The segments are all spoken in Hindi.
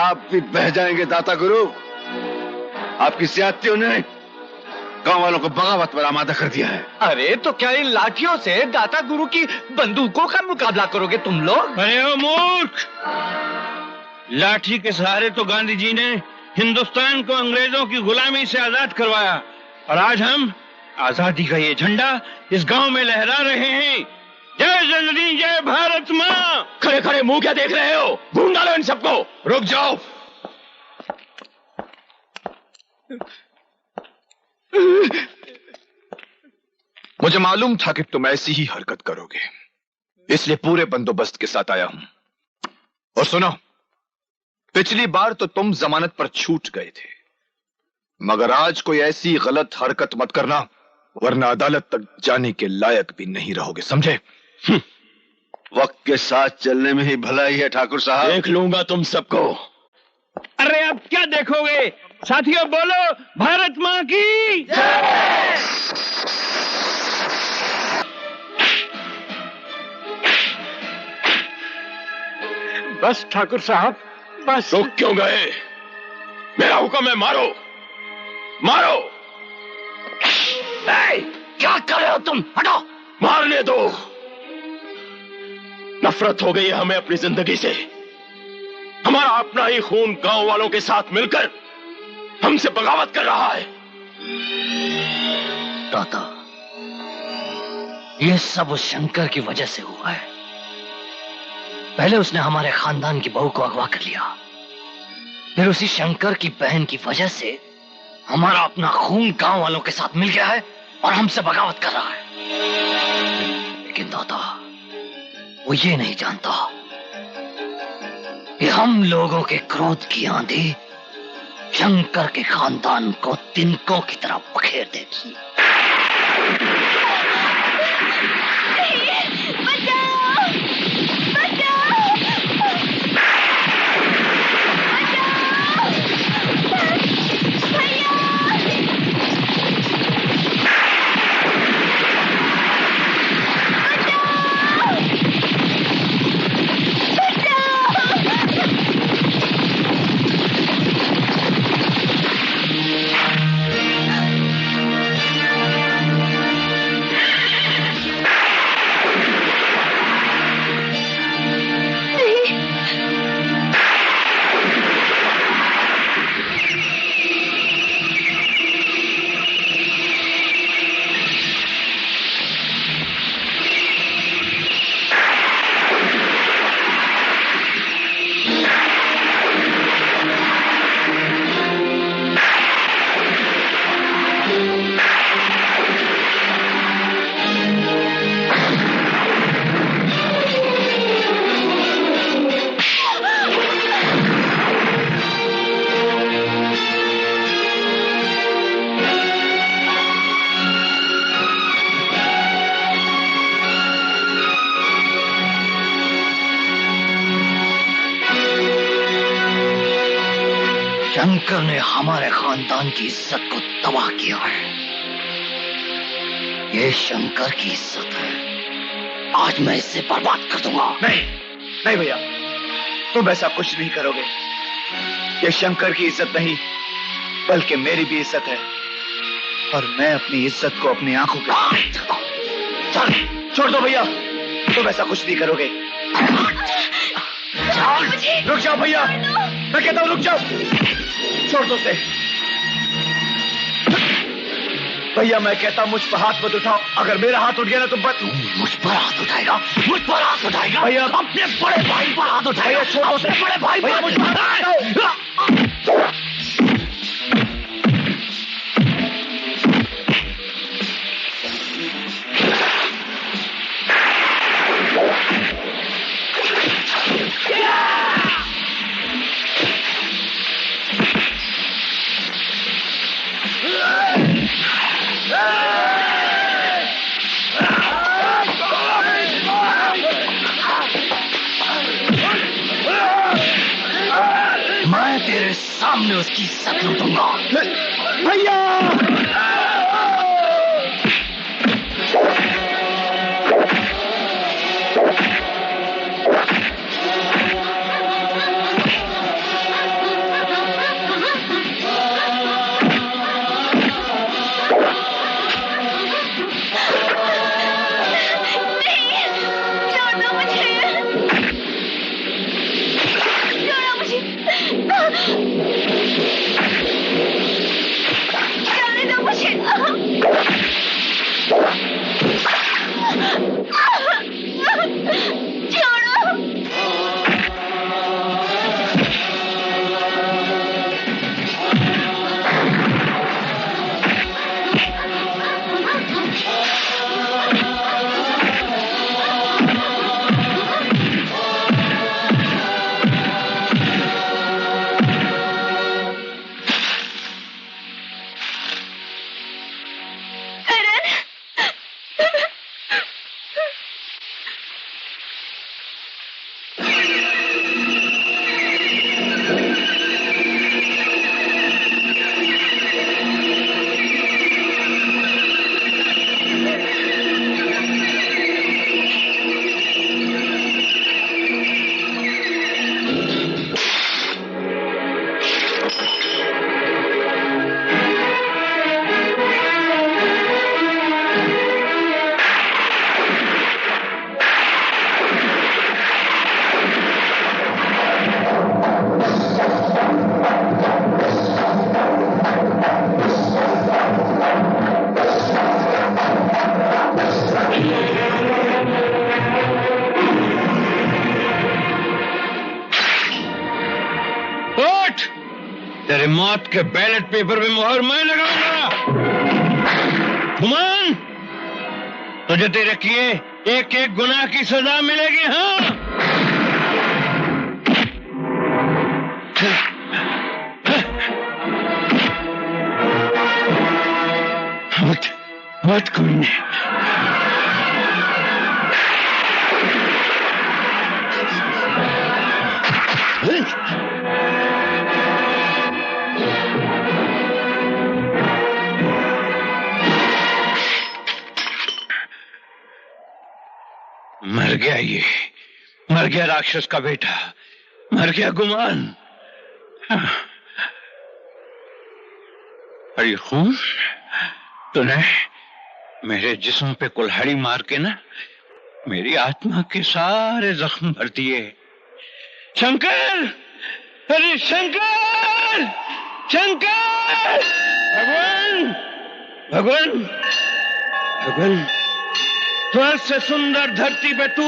आप भी बह जाएंगे दाता गुरु। आपकी सियादतियों ने गांव वालों को बगावत पर आमादा कर दिया है। अरे तो क्या इन लाठियों से दाता गुरु की बंदूकों का मुकाबला करोगे तुम लोग? अरे ओ मूर्ख, लाठी के सहारे तो गांधी जी ने हिंदुस्तान को अंग्रेजों की गुलामी से आजाद करवाया, और आज हम आजादी का ये झंडा इस गांव में लहरा रहे हैं। जय जननी, जय भारत माँ। खड़े खड़े मुंह क्या देख रहे हो? ढूंढ डालो इन सबको। रुक जाओ। मुझे मालूम था कि तुम ऐसी ही हरकत करोगे, इसलिए पूरे बंदोबस्त के साथ आया हूं। और सुनो, पिछली बार तो तुम जमानत पर छूट गए थे, मगर आज कोई ऐसी गलत हरकत मत करना, वरना अदालत तक जाने के लायक भी नहीं रहोगे, समझे? वक्त के साथ चलने में ही भलाई है ठाकुर साहब। देख लूंगा तुम सबको। अरे अब क्या देखोगे? साथियों बोलो, भारत माँ की जय। बस ठाकुर साहब, बस। रुक क्यों गए? मेरा हुक्म है, मारो मारो। क्या कर रहे हो तुम? हटो। मारने दो। नफरत हो गई है हमें अपनी जिंदगी से। हमारा अपना ही खून गांव वालों के साथ मिलकर हमसे बगावत कर रहा है। दादा, ये सब उस शंकर की वजह से हुआ है। पहले उसने हमारे खानदान की बहू को अगवा कर लिया, फिर उसी शंकर की बहन की वजह से हमारा अपना खून गांव वालों के साथ मिल गया है और हमसे बगावत कर रहा है। लेकिन दादा, वो ये नहीं जानता कि हम लोगों के क्रोध की आंधी शंकर के खानदान को तिनकों की तरह बखेर देगी। शंकर ने हमारे खानदान की इज्जत को तबाह किया है। ये शंकर की इज्जत है, आज मैं इसे बर्बाद कर दूंगा। नहीं नहीं भैया, तुम ऐसा कुछ नहीं करोगे। ये शंकर की इज्जत नहीं, बल्कि मेरी भी इज्जत है, और मैं अपनी इज्जत को अपनी आंखों के चल छोड़ दो भैया, तुम ऐसा कुछ नहीं करोगे। रुक जाओ भैया, मैं कहता हूं रुक जाओ, छोड़ दो उसे। भैया मैं कहता हूं मुझ पर हाथ मत उठाओ, अगर मेरा हाथ उठ गया ना तो मुझ पर हाथ उठाएगा? मुझ पर हाथ उठाएगा? भैया अपने बड़े भाई पर हाथ उठाएगा? छोड़ दो उसे। बड़े भाई भैया मुझ पर मैं तेरे सामने उसकी इज्जत लूटूंगा। भैया उठ, तेरे मौत के बैलेट पेपर पे मोहर मैं लगाऊंगा। गुमान, तुझे तेरे किए एक एक गुनाह की सजा मिलेगी। हाँ, मत कोई नहीं। मर गया ये, मर गया राक्षस का बेटा, मर गया गुमान। अरे खून, तूने मेरे जिस्म पे कुल्हाड़ी मार के ना मेरी आत्मा के सारे जख्म भर दिए। शंकर, अरे शंकर, शंकर, भगवान, भगवान, भगवान, स्वर्ग से सुंदर धरती पे तू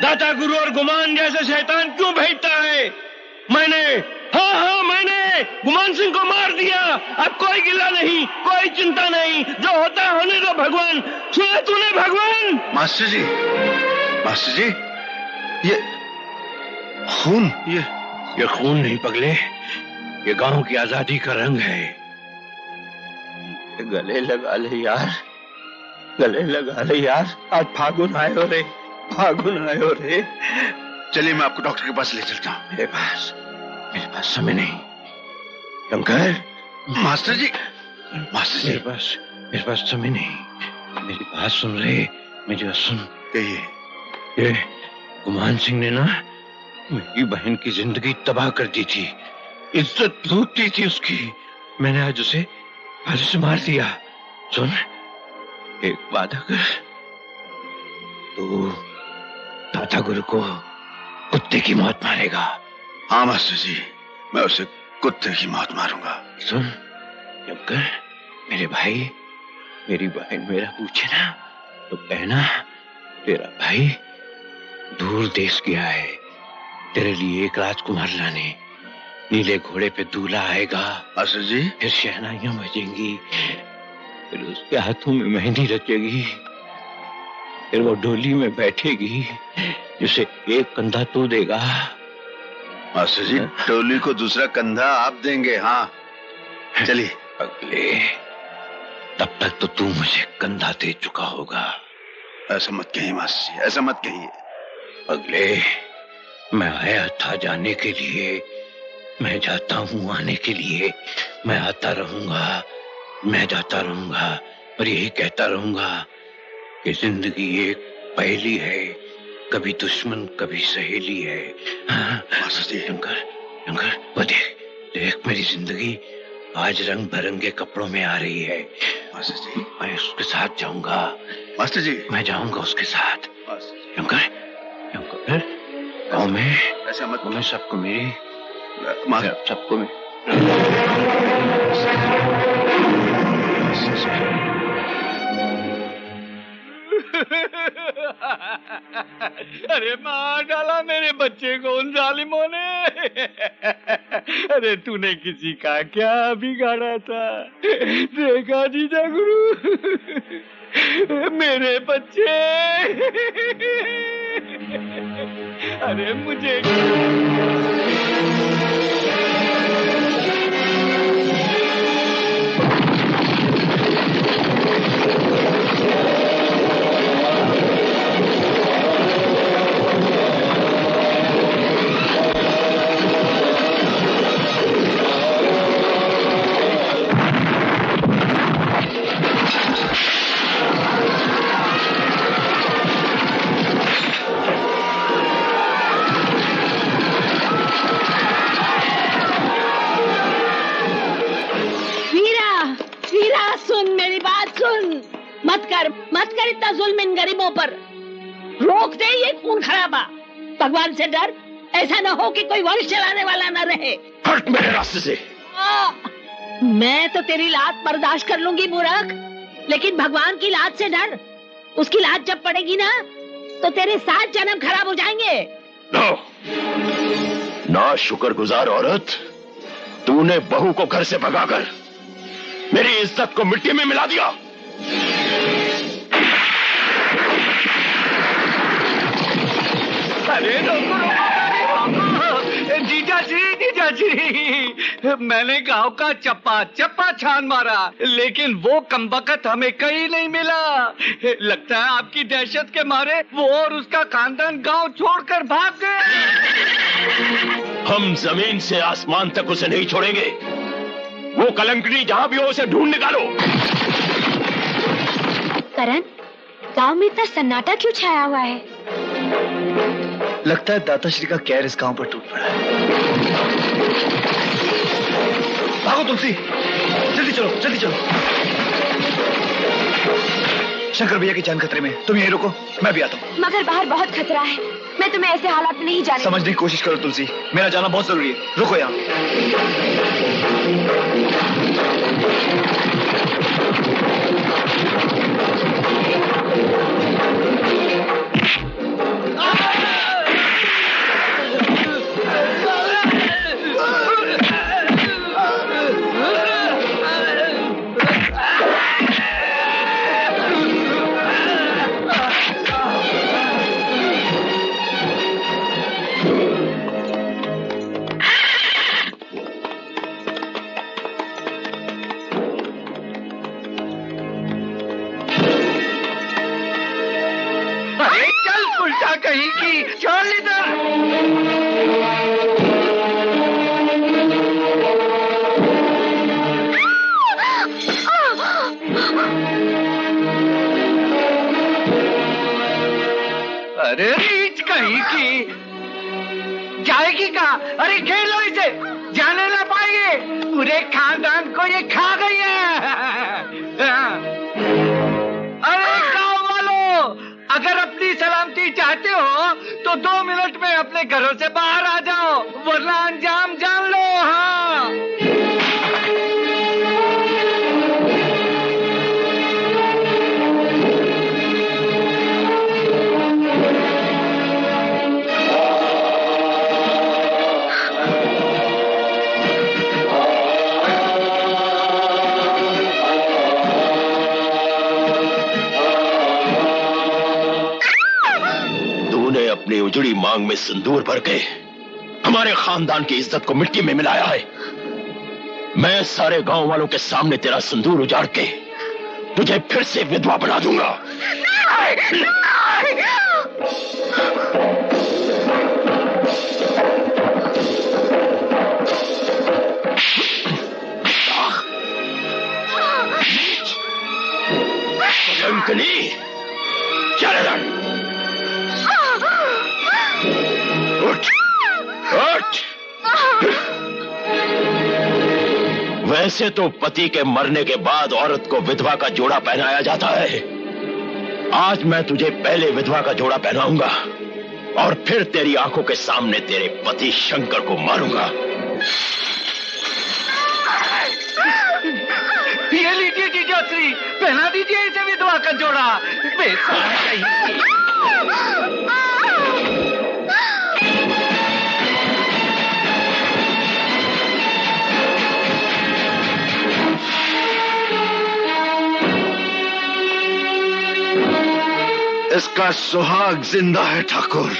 दाता गुरु और गुमान जैसे शैतान क्यों भेजता है? मैंने, हाँ, मैंने गुमान सिंह को मार दिया। अब कोई गिला नहीं, कोई चिंता नहीं, जो होता होने दो भगवान। सुना तूने भगवान? मास्टर जी, मास्टर जी, ये खून, ये खून नहीं पगले, ये गांव की आजादी का रंग है। गले लगा ले यार, गले लगा ले यार। आज फागुन आयो रे, फागुन आयो रे। चलिए मैं आपको डॉक्टर के पास ले चलता हूँ। मेरे पास समय नहीं। शंकर, मास्टर जी, मास्टर जी, मेरे पास समय नहीं। मेरी बात सुन रहे, मेरी बात सुन। ये गुमान सिंह ने ना मेरी बहन की जिंदगी तबाह कर दी थी, इज्जत लूट दी थी उसकी। मैंने आज उसे फांसी से मार दिया। सुन, एक वादा कर, तू दाता गुरु को कुत्ते की मौत मारेगा। हाँ मास्टर जी, मैं उसे कुत्ते की मौत मारूंगा। सुन शंकर, मेरे भाई, मेरी बहन मेरा पूछे ना तो कहना तेरा भाई दूर देश गया है तेरे लिए एक राजकुमार लाने। नीले घोड़े पे दूल्हा आएगा मास्टर जी, फिर शहनाइयां बजेंगी, फिर उसके हाथों में मेहंदी रचेगी, फिर वो डोली में बैठेगी जिसे एक कंधा तू देगा। मास्टर जी, डोली को दूसरा कंधा आप देंगे। हाँ चलिए। अगले, तब तक तो तू मुझे कंधा दे चुका होगा। ऐसा मत कहिए मास्टर जी, ऐसा मत कहिए। अगले, मैं आया था जाने के लिए, मैं जाता हूँ आने के लिए। मैं आता रहूंगा, मैं जाता रहूंगा, और यही कहता रहूंगा कि जिंदगी एक पहेली है, कभी दुश्मन कभी सहेली है। मास्टर जी, शंकर, वो देख मेरी जिंदगी आज रंग बिरंगे कपड़ों में आ रही है। मास्टर जी, मैं उसके साथ जाऊंगा। मास्टर जी, मैं जाऊंगा उसके साथ। शंकर, गाँव में ऐसा मत, मैं सबको मेरी, सबको मैं अरे मार डाला मेरे बच्चे को उन जालिमों ने। अरे तूने किसी का क्या बिगाड़ा था? देखा जीजा गुरु, मेरे बच्चे। अरे मुझे मत कर इतना जुल्म इन गरीबों पर। रोक दे ये खून खराबा। भगवान से डर, ऐसा न हो कि कोई वंश चलाने वाला न रहे। हट मेरे रास्ते से। मैं तो तेरी लात बर्दाश्त कर लूंगी मूर्ख, लेकिन भगवान की लात से डर। उसकी लात जब पड़ेगी ना तो तेरे 7 जन्म खराब हो जाएंगे। ना शुक्रगुजार औरत, तूने बहू को घर से भगाकर मेरी इज्जत को मिट्टी में मिला दिया। अरे जीजा जी, मैंने गांव का चप्पा छान मारा, लेकिन वो कमबख्त हमें कहीं नहीं मिला। लगता है आपकी दहशत के मारे वो और उसका खानदान गांव छोड़कर भाग गए। हम जमीन से आसमान तक उसे नहीं छोड़ेंगे। वो कलंकनी जहां भी हो उसे ढूंढ निकालो। करण, गांव में इतना सन्नाटा क्यों छाया हुआ है? लगता है दाताश्री का कहर इस गांव पर टूट पड़ा है। भागो तुलसी, जल्दी चलो जल्दी चलो। शंकर भैया की जान खतरे में, तुम यहीं रुको, मैं भी आता हूँ। मगर बाहर बहुत खतरा है, मैं तुम्हें ऐसे हालात में नहीं जाने। समझने की कोशिश करो तुलसी, मेरा जाना बहुत जरूरी है। रुको यहाँ। कहीं की चल इधर। अरे रीच कहीं की, जाएगी कहाँ? अरे खेल लो इसे, जाने ना पाएंगे। पूरे खानदान को ये खा गई है। अरे गाँव वालों, अगर अपनी सलामती चाहते हो तो 2 मिनट में अपने घरों से बाहर आ जाओ, वरना अंजाम जान लो। हाँ, अपनी उजड़ी मांग में सिंदूर भर के हमारे खानदान की इज्जत को मिट्टी में मिलाया है। मैं सारे गांव वालों के सामने तेरा सिंदूर उजाड़ के तुझे फिर से विधवा बना दूंगा। कलंकनी, चल उठ। वैसे तो पति के मरने के बाद औरत को विधवा का जोड़ा पहनाया जाता है। आज मैं तुझे पहले विधवा का जोड़ा पहनाऊंगा और फिर तेरी आंखों के सामने तेरे पति शंकर को मारूंगा। ये लीजिए जीजाश्री, पहना दीजिए इसे विधवा का जोड़ा। इसका सुहाग जिंदा है ठाकुर।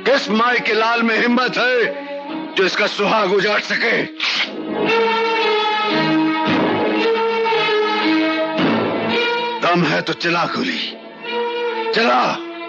किस माई के लाल में हिम्मत है जो इसका सुहाग उजाड़ सके? दम है तो चला गोली, चला।